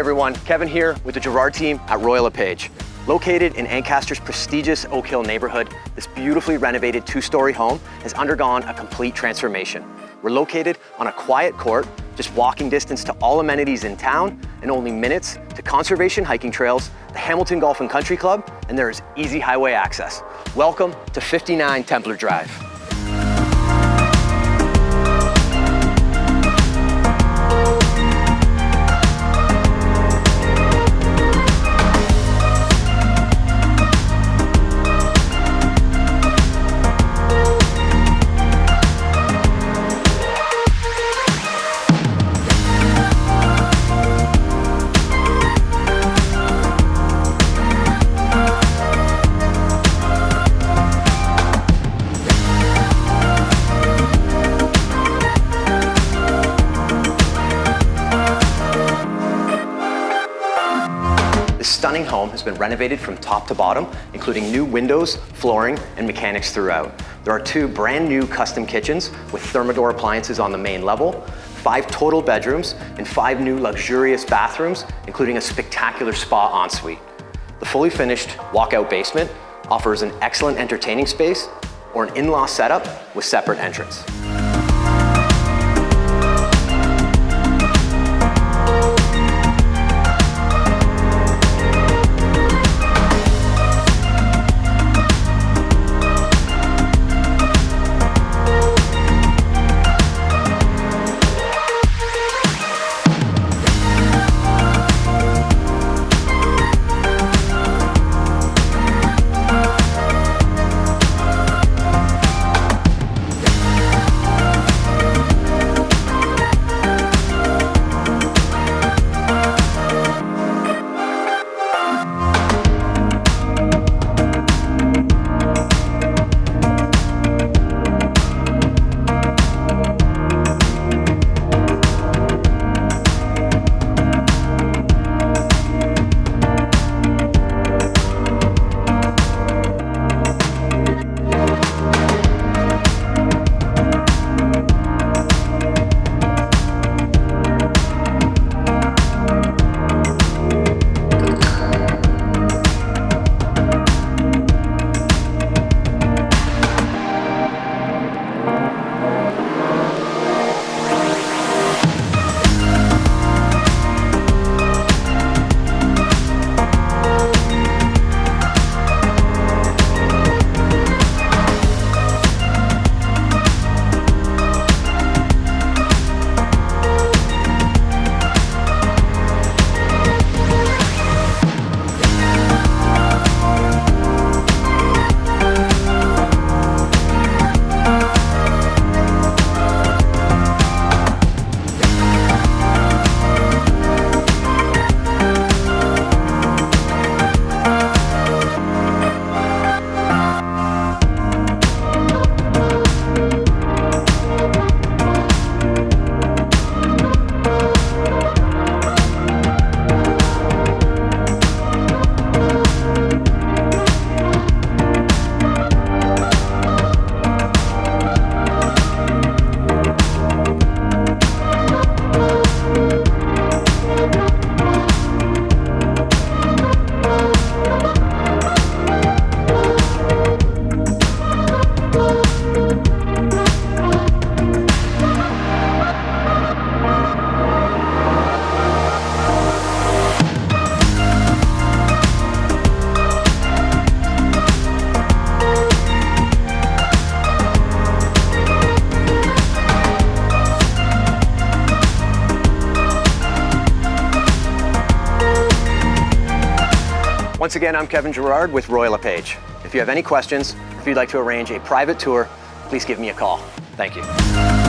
everyone, Kevin here with the Gerard team at Royal LePage. Located in Ancaster's prestigious Oakhill neighborhood, this beautifully renovated two-story home has undergone a complete transformation. We're located on a quiet court, just walking distance to all amenities in town, and only minutes to conservation hiking trails, the Hamilton Golf and Country Club, and there is easy highway access. Welcome to 59 Templar Drive. This stunning home has been renovated from top to bottom, including new windows, flooring, and mechanics throughout. There are 2 brand new custom kitchens with Thermador appliances on the main level, 5 total bedrooms, and 5 new luxurious bathrooms, including a spectacular spa ensuite. The fully finished walkout basement offers an excellent entertaining space or an in-law setup with separate entrance. Once again, I'm Kevin Gerard with Royal LePage. If you have any questions, or if you'd like to arrange a private tour, please give me a call. Thank you.